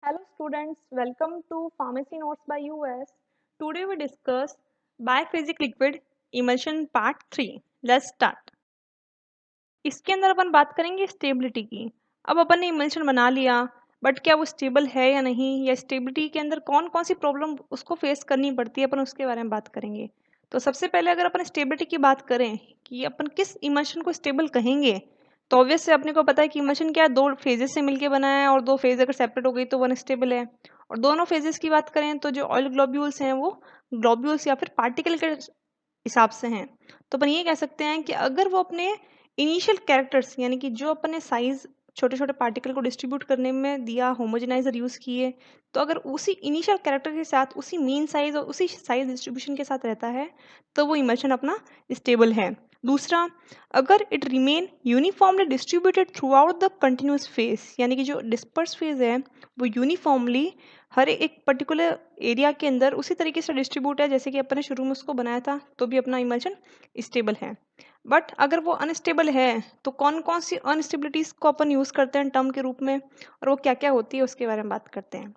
Hello students, welcome to Pharmacy Notes by US. Today we discuss biphasic liquid emulsion part 3. Let's start. इसके अंदर अपन बात करेंगे stability की। अब अपन ने इमल्शन बना लिया, बट क्या वो स्टेबल है या नहीं, या स्टेबिलिटी के अंदर कौन कौन सी प्रॉब्लम उसको फेस करनी पड़ती है, अपन उसके बारे में बात करेंगे। तो सबसे पहले अगर अपन स्टेबिलिटी की बात करें कि अपन किस इमल्शन को स्टेबल कहेंगे, तो ऑब्वियस से अपने को पता है कि इमल्शन क्या है, दो फेजेस से मिलके बना है और दो फेज अगर सेपरेट हो गई तो वन स्टेबल है। और दोनों फेजेस की बात करें तो जो ऑयल ग्लोब्यूल्स हैं वो ग्लोब्यूल्स या फिर पार्टिकल के हिसाब से हैं। तो अपन ये कह सकते हैं कि अगर वो अपने इनिशियल कैरेक्टर्स यानी कि जो अपन ने साइज छोटे छोटे पार्टिकल को डिस्ट्रीब्यूट करने में दिया, होमोजेनाइजर यूज किए, तो अगर उसी इनिशियल कैरेक्टर के साथ उसी मीन साइज और उसी साइज डिस्ट्रीब्यूशन के साथ रहता है तो वो इमल्शन अपना स्टेबल है। दूसरा, अगर it remain uniformly distributed through out the continuous phase यानी कि जो डिस्पर्स फेज है वो यूनिफॉर्मली हर एक पर्टिकुलर एरिया के अंदर उसी तरीके से डिस्ट्रीब्यूट है जैसे कि अपन ने शुरू में उसको बनाया था, तो भी अपना इमल्शन स्टेबल है। बट अगर वो अनस्टेबल है तो कौन कौन सी अनस्टेबिलिटीज को अपन यूज करते हैं टर्म के रूप में, और वो क्या क्या होती है उसके बारे में बात करते हैं।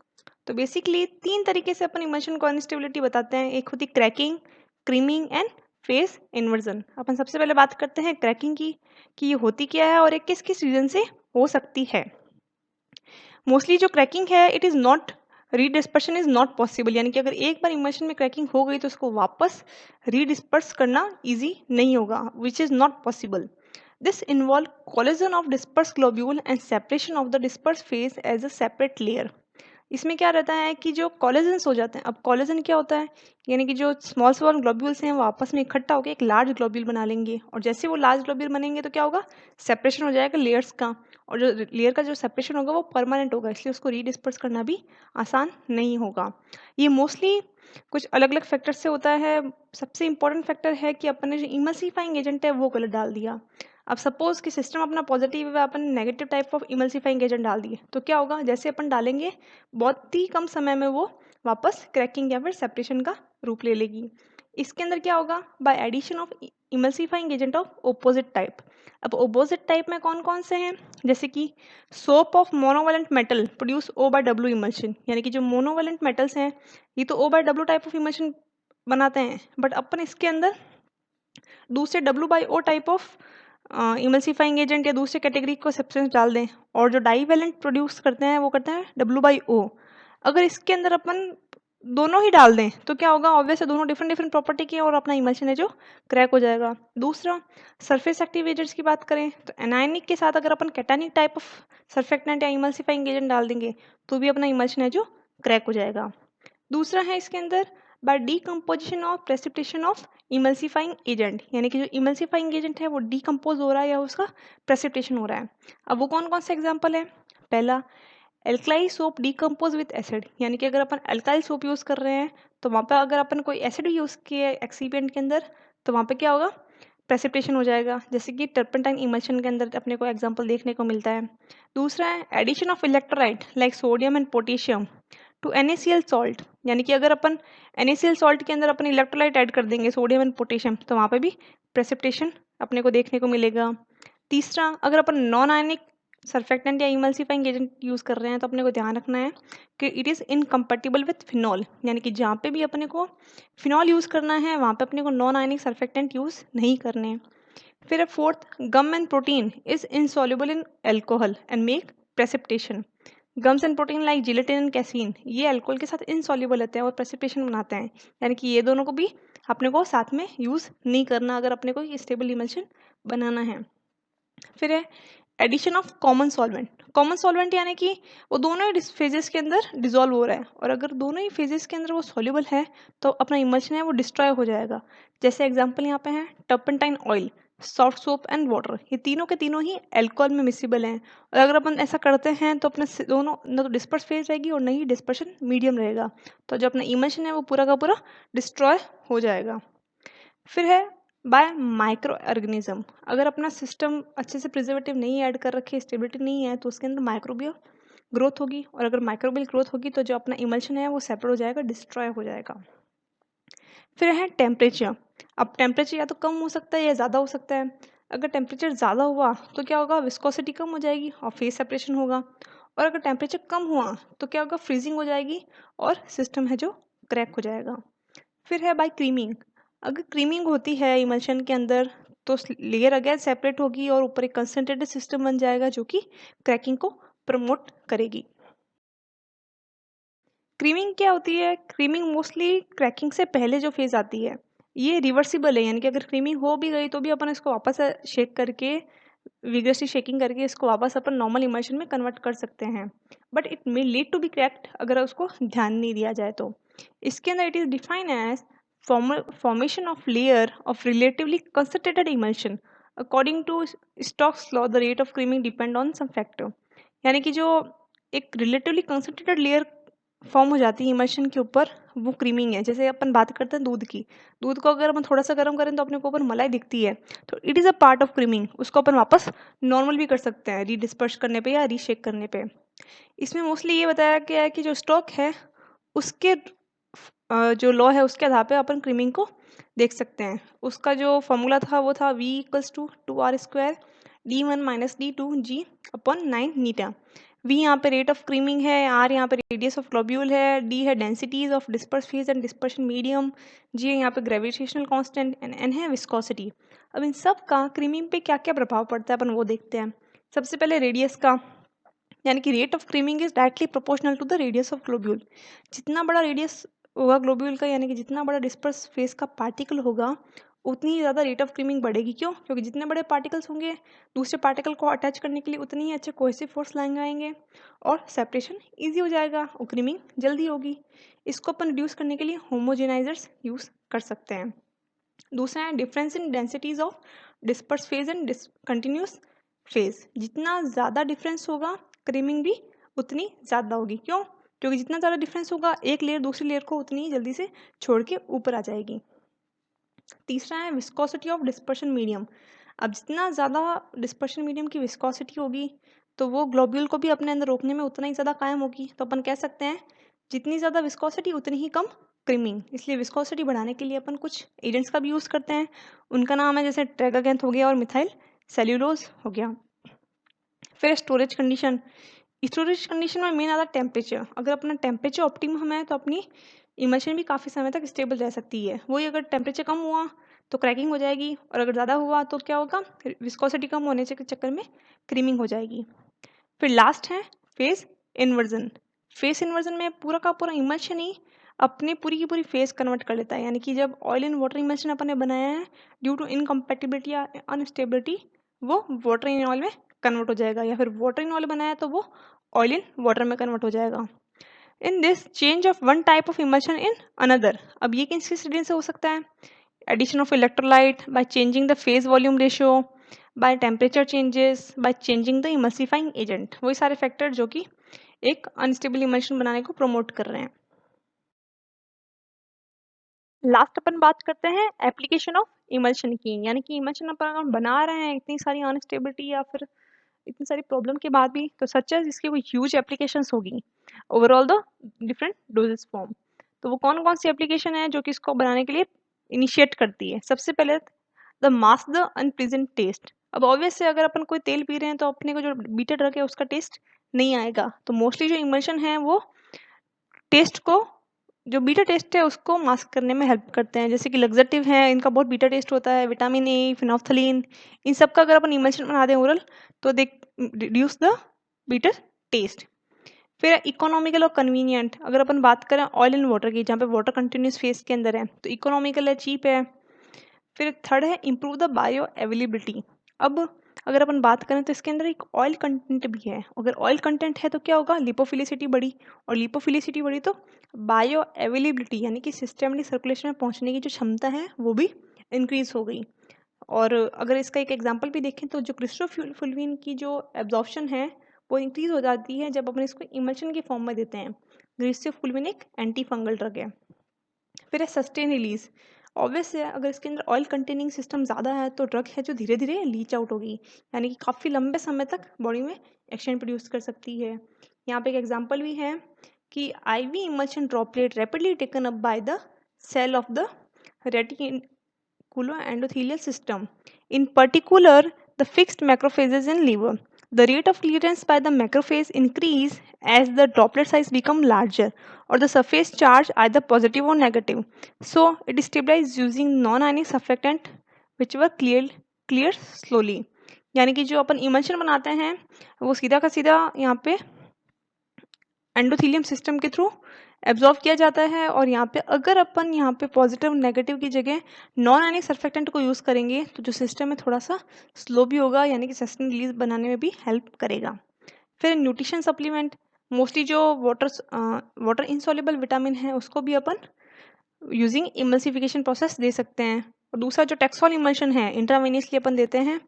तो बेसिकली तीन तरीके से अपन इमल्शन को अनस्टेबिलिटी बताते हैं। एक होती cracking, creaming and phase inversion. अपन सबसे पहले बात करते हैं क्रैकिंग की कि ये होती क्या है और ये किस किस रीजन से हो सकती है। मोस्टली जो क्रैकिंग है it is not redispersion is not possible, यानी कि अगर एक बार इमल्शन में क्रैकिंग हो गई तो उसको वापस रीडिस्पर्स करना इजी नहीं होगा, which is not possible. This involve collision of disperse globule and separation of the disperse phase as a separate layer. इसमें क्या रहता है कि जो कोलेजन्स हो जाते हैं, अब कोलेजन क्या होता है, यानी कि जो स्मॉल स्मॉल ग्लोब्यूल्स हैं वो आपस में इकट्ठा होकर एक लार्ज ग्लोब्यूल बना लेंगे, और जैसे वो लार्ज ग्लोब्यूल बनेंगे तो क्या होगा, सेपरेशन हो जाएगा लेयर्स का, और जो लेयर का जो सेपरेशन होगा वो परमानेंट होगा, इसलिए उसको रीडिस्पर्स करना भी आसान नहीं होगा। ये मोस्टली कुछ अलग अलग फैक्टर से होता है। सबसे इंपॉर्टेंट फैक्टर है कि अपन ने जो इमल्सिफाइंग एजेंट है वो गलत डाल दिया। अब सपोज कि सिस्टम अपना पॉजिटिव है, अपन negative type of emulsifying agent डाल दिए, तो क्या होगा, जैसे अपन डालेंगे बहुत ही कम समय में वो वापस क्रैकिंग या फिर सेपरेशन का रूप ले लेगी। इसके अंदर क्या होगा, by addition of emulsifying agent of opposite type. अब ओपोजिट टाइप में कौन कौन से हैं, जैसे कि soap of monovalent metal produce O by W emulsion, यानी कि जो मोनोवेलेंट मेटल्स हैं ये तो O by W type of emulsion बनाते हैं, बट अपन इसके अंदर दूसरे W by O type of emulsifying agent या दूसरे कैटेगरी को सब्सटेंस डाल दें, और जो डाईवेलेंट प्रोड्यूस करते हैं वो करते हैं डब्ल्यू बाई ओ। अगर इसके अंदर अपन दोनों ही डाल दें तो क्या होगा, ऑब्वियस है दोनों डिफरेंट डिफरेंट प्रॉपर्टी की है और अपना इमल्शन है जो क्रैक हो जाएगा। दूसरा, सरफेस एक्टिव एजेंट्स की बात करें तो एनायनिक के साथ अगर अपन कैटानिक टाइप ऑफ सरफेक्टेंट या इमल्सिफाइंग एजेंट डाल देंगे तो भी अपना इमल्शन है जो क्रैक हो जाएगा। दूसरा है इसके अंदर by decomposition of precipitation of emulsifying agent, यानी कि जो इमल्सिफाइंग एजेंट है वो डीकम्पोज हो रहा है या उसका प्रेसिपिटेशन हो रहा है। अब वो कौन कौन सा एग्जाम्पल है, पहला एल्कलाइल सोप डीकम्पोज विद एसिड, यानी कि अगर अपन एल्काइल सोप यूज़ कर रहे हैं तो वहाँ पर अगर अपन कोई एसिड यूज़ किए एक्सीपिएंट के अंदर तो वहाँ पे क्या होगा, प्रेसिपिटेशन हो जाएगा, जैसे कि टर्पेंटाइन इमल्शन के अंदर अपने को एग्जांपल देखने को मिलता है। दूसरा है addition of electrolyte like sodium and potassium to NaCl salt, यानी कि अगर अपन NaCl सॉल्ट के अंदर अपन इलेक्ट्रोलाइट ऐड कर देंगे सोडियम एंड पोटेशियम तो वहाँ पे भी प्रेसिपिटेशन अपने को देखने को मिलेगा। तीसरा, अगर अपन नॉन आयनिक सरफेक्टेंट या इमल्सिफाइंग एजेंट यूज़ कर रहे हैं तो अपने को ध्यान रखना है कि it is incompatible with phenol, यानी कि जहाँ पे भी अपने को फिनॉल यूज़ करना है वहाँ पे अपने को नॉन आयनिक सरफेक्टेंट यूज़ नहीं करने। फिर है fourth, gum and protein is insoluble in alcohol and make precipitation. Gums and protein like gelatin and casein ये अल्कोहल के साथ इनसॉल्युबल होते हैं और प्रेसिपिटेशन बनाते हैं, यानी कि ये दोनों को भी अपने को साथ में यूज़ नहीं करना अगर अपने को स्टेबल इमल्शन बनाना है। फिर है addition of common solvent. Common solvent यानी कि वो दोनों ही फेजेस के अंदर डिजोल्व हो रहा है, और अगर दोनों ही फेजेस के अंदर वो सॉल्युबल है तो अपना इमल्शन है वो डिस्ट्रॉय हो जाएगा। जैसे एग्जांपल यहाँ पे है turpentine oil, soft soap and water, ये तीनों के तीनों ही अल्कोहल में मिसिबल हैं, और अगर अपन ऐसा करते हैं तो अपने दोनों न तो डिस्पर्स फेज रहेगी और न ही डिस्पर्शन मीडियम रहेगा, तो जो अपना इमल्शन है वो पूरा का पूरा डिस्ट्रॉय हो जाएगा। फिर है बाय माइक्रो ऑर्गेनिज्म। अगर अपना सिस्टम अच्छे से प्रिजर्वेटिव नहीं ऐड कर रखे, स्टेबिलिटी नहीं है, तो उसके अंदर माइक्रोबियल ग्रोथ होगी, और अगर माइक्रोबियल ग्रोथ होगी तो जो अपना इमल्शन है वो सेपरेट हो जाएगा, डिस्ट्रॉय हो जाएगा। फिर है टेम्परेचर। अब टेम्परेचर या तो कम हो सकता है या ज़्यादा हो सकता है। अगर टेम्परेचर ज़्यादा हुआ तो क्या होगा, विस्कोसिटी कम हो जाएगी और फेस सेपरेशन होगा, और अगर टेम्परेचर कम हुआ तो क्या होगा, फ्रीजिंग हो जाएगी और सिस्टम है जो क्रैक हो जाएगा। फिर है बाय क्रीमिंग। अगर क्रीमिंग होती है इमल्शन के अंदर तो लेयर अगेन सेपरेट होगी और ऊपर एक कंसंट्रेटेड सिस्टम बन जाएगा जो कि क्रैकिंग को प्रमोट करेगी। क्रीमिंग क्या होती है? क्रीमिंग मोस्टली क्रैकिंग से पहले जो फेज आती है, ये रिवर्सिबल है, यानी कि अगर क्रीमिंग हो भी गई तो भी अपन इसको वापस शेक करके, विगरसली शेकिंग करके इसको वापस अपन नॉर्मल इमल्शन में कन्वर्ट कर सकते हैं। But it may lead to be cracked अगर उसको ध्यान नहीं दिया जाए तो। इसके अंदर it is defined as formation of layer of relatively concentrated emulsion according to Stokes law. The rate of creaming depend on some factor, यानी कि जो एक रिलेटिवली कंसंट्रेटेड लेयर फॉर्म हो जाती है इमल्शन के ऊपर, वो क्रीमिंग है। जैसे अपन बात करते हैं दूध की, दूध को अगर अपन थोड़ा सा गर्म करें तो अपने को ऊपर मलाई दिखती है, तो it is a part of creaming. उसको अपन वापस नॉर्मल भी कर सकते हैं रीडिस्पर्स करने पे या रीशेक करने पे। इसमें मोस्टली ये बताया गया है कि जो स्टॉक है उसके जो लॉ है उसके आधार पे अपन क्रीमिंग को देख सकते हैं। उसका जो फॉर्मूला था वो था V = 2R² d1 - d2g/9 V यहाँ पे रेट ऑफ क्रीमिंग है, R यहाँ पे रेडियस ऑफ ग्लोब्यूल है, D है densities of disperse phase and dispersion medium, G है यहाँ पे ग्रेविटेशनल कांस्टेंट एंड N है विस्कोसिटी। अब इन सब का क्रीमिंग पे क्या क्या प्रभाव पड़ता है अपन वो देखते हैं। सबसे पहले रेडियस का, यानी कि rate of creaming is directly proportional to the radius of globule. जितना बड़ा रेडियस होगा ग्लोब्यूल का, यानी कि जितना बड़ा डिस्पर्स फेस का पार्टिकल होगा, उतनी ही ज़्यादा रेट ऑफ क्रीमिंग बढ़ेगी। क्यों? क्योंकि जितने बड़े पार्टिकल्स होंगे दूसरे पार्टिकल को अटैच करने के लिए उतनी ही अच्छे कोहेसिव फोर्स लाएंगे आएंगे और सेपरेशन ईजी हो जाएगा और क्रीमिंग जल्दी होगी। इसको अपन रिड्यूस करने के लिए होमोजेनाइजर्स यूज़ कर सकते हैं। दूसरा है difference in densities of disperse phase and continuous phase. जितना ज़्यादा डिफरेंस होगा क्रीमिंग भी उतनी ज़्यादा होगी। क्यों? क्योंकि जितना ज़्यादा डिफरेंस होगा एक लेयर दूसरी लेयर को उतनी ही जल्दी से छोड़ के ऊपर आ जाएगी। तीसरा है विस्कोसिटी ऑफ डिस्पर्शन मीडियम। अब जितना ज़्यादा डिस्पर्शन मीडियम की विस्कोसिटी होगी तो वो ग्लोब्यूल को भी अपने अंदर रोकने में उतना ही ज़्यादा कायम होगी। तो अपन कह सकते हैं जितनी ज़्यादा विस्कोसिटी उतनी ही कम क्रीमिंग। इसलिए विस्कोसिटी बढ़ाने के लिए अपन कुछ एजेंट्स का भी यूज़ करते हैं। उनका नाम है जैसे ट्रेगागैंथ हो गया और मिथाइल सेल्यूलोज हो गया। फिर स्टोरेज कंडीशन। स्टोरेज कंडीशन में मेन आता है टेम्परेचर। अगर अपना टेम्परेचर ऑप्टिमम है तो अपनी इमल्शन भी काफ़ी समय तक स्टेबल रह सकती है। वही अगर टेम्परेचर कम हुआ तो क्रैकिंग हो जाएगी और अगर ज़्यादा हुआ तो क्या होगा, विस्कोसिटी कम होने के चक्कर में क्रीमिंग हो जाएगी। फिर लास्ट है फेज इन्वर्जन। फेज इन्वर्जन में पूरा का पूरा इमल्शन ही अपने पूरी की पूरी फेज कन्वर्ट कर लेता है। यानी कि जब ऑयल इन वाटर इमल्शन अपन ने बनाया है, ड्यू टू इनकम्पैटिबिलिटी या अनस्टेबिलिटी वो वाटर इन ऑयल में कन्वर्ट हो जाएगा, या फिर वाटर इन ऑयल बनाया तो वो ऑयल इन वाटर में कन्वर्ट हो जाएगा। In this change of one type of emulsion in another. अब ये किस किस रीजन से हो सकता है? Addition of electrolyte, by changing the phase volume ratio, by temperature changes, by changing the emulsifying agent. वही सारे फैक्टर जो कि एक अनस्टेबल इमल्शन बनाने को प्रमोट कर रहे हैं। लास्ट अपन बात करते हैं एप्लीकेशन ऑफ इमल्शन की, यानी कि इमल्शन अपन बना रहे हैं इतनी सारी अनस्टेबिलिटी या फिर इतनी सारी प्रॉब्लम के बाद भी, तो सच है इसकी कोई ह्यूज एप्लीकेशंस होगी overall the different doses form. तो वो कौन कौन सी एप्लीकेशन है जो कि इसको बनाने के लिए इनिशिएट करती है? सबसे पहले the mask the unpleasant taste. अब ऑब्वियस है अगर अपन कोई तेल पी रहे हैं तो अपने को जो बीटा ड्रग है उसका टेस्ट नहीं आएगा। तो मोस्टली जो इमल्शन है वो टेस्ट को, जो बीटा टेस्ट है उसको मास्क करने में हेल्प करते हैं। जैसे कि लग्जेटिव है, इनका बहुत बीटा टेस्ट होता है, विटामिन ए, फिनोफ्थलीन, इन सब का अगर अपन इमल्शन बना दें ओरल तो they reduce the bitter taste. फिर इकोनॉमिकल और कन्वीनियंट। अगर अपन बात करें ऑयल एंड वाटर की, जहाँ पे वाटर कंटिन्यूस फेस के अंदर है, तो इकोनॉमिकल है, चीप है। फिर थर्ड है इम्प्रूव द बायो अवेलेबिलिटी। अब अगर अपन बात करें तो इसके अंदर एक ऑयल कंटेंट भी है। अगर ऑयल कंटेंट है तो क्या होगा, लिपोफिलिसिटी बढ़ी, और लिपोफिलिसिटी बढ़ी तो बायो अवेलेबिलिटी यानी कि सिस्टमली सर्कुलेशन में पहुंचने की जो क्षमता है वो भी इंक्रीज हो गई। और अगर इसका एक एग्जांपल भी देखें तो जो क्रिस्टोफुलविन की जो एब्जॉर्प्शन है वो इंक्रीज हो जाती है जब अपन इसको इमल्शन के फॉर्म में देते हैं। क्रिस्टोफुलविन एक एंटी फंगल ड्रग है। फिर है सस्टेन रिलीज। ऑब्वियस है अगर इसके अंदर ऑयल कंटेनिंग सिस्टम ज़्यादा है तो ड्रग है जो धीरे धीरे लीच आउट होगी, यानी कि काफ़ी लंबे समय तक बॉडी में एक्शन प्रोड्यूस कर सकती है। यहाँ पे एक एग्जांपल भी है कि IV emulsion droplet rapidly taken up by the cell of the reticuloendothelial system, in particular the fixed macrophages in liver. The rate of clearance by the macrophage increase as the droplet size become larger or the surface charge either positive or negative. So it is stabilized using non-ionic surfactant which were clear slowly. यानी कि जो अपन emulsion बनाते हैं वो सीधा का सीधा यहाँ पे एंडोथेलियम सिस्टम के थ्रू एब्जॉर्ब किया जाता है और यहाँ पे अगर अपन यहाँ पे पॉजिटिव नेगेटिव की जगह नॉन आयनिक सर्फेक्टेंट को यूज़ करेंगे तो जो सिस्टम है थोड़ा सा स्लो भी होगा यानी कि सस्टेन रिलीज बनाने में भी हेल्प करेगा। फिर न्यूट्रिशन सप्लीमेंट मोस्टली जो वाटर इंसॉल्युबल विटामिन है उसको भी अपन यूजिंग इमल्सिफिकेशन प्रोसेस दे सकते हैं। और दूसरा जो टेक्सोल इमल्शन है इंट्रावेनियसली अपन देते हैं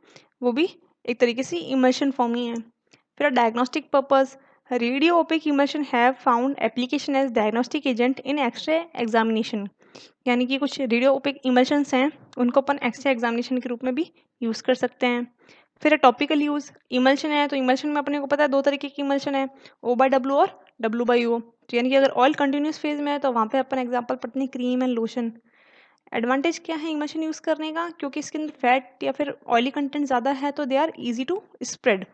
वो भी एक तरीके से इमल्शन फॉर्म ही है। फिर diagnostic purpose radio opaque emulsion have found application as diagnostic agent in x ray examination. यानी कि कुछ रेडियो ओपेक इमल्शंस हैं उनको अपन एक्सरे एग्जामिनेशन के रूप में भी यूज़ कर सकते हैं। फिर टॉपिकल यूज़ इमल्शन है तो इमल्शन में अपने को पता है दो तरीके की इमल्शन है O/W और W/O। तो यानी कि अगर ऑयल कंटिन्यूस फेज में है तो वहाँ पे अपन एग्जांपल पढ़ते हैं क्रीम एंड लोशन। एडवांटेज क्या है इमल्शन यूज़ करने का क्योंकि इसके अंदर फैट या फिर ऑयली कंटेंट ज़्यादा है तो they are easy to spread.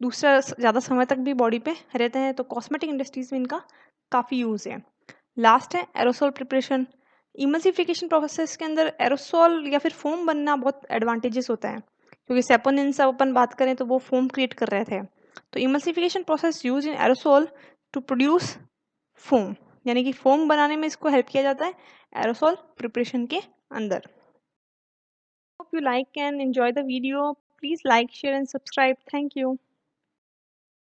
दूसरा ज़्यादा समय तक भी बॉडी पे रहते हैं तो कॉस्मेटिक इंडस्ट्रीज में इनका काफ़ी यूज़ है। लास्ट है एरोसोल प्रिपरेशन। इमल्सिफिकेशन प्रोसेस के अंदर एरोसोल या फिर फोम बनना बहुत एडवांटेजेस होता है क्योंकि सेपोनिन से अपन बात करें तो वो फोम क्रिएट कर रहे थे। तो emulsification process use in aerosol to produce foam यानी कि फोम बनाने में इसको हेल्प किया जाता है एरोसोल प्रिपरेशन के अंदर। Hope you like and enjoy the video. Please like share and subscribe. Thank you.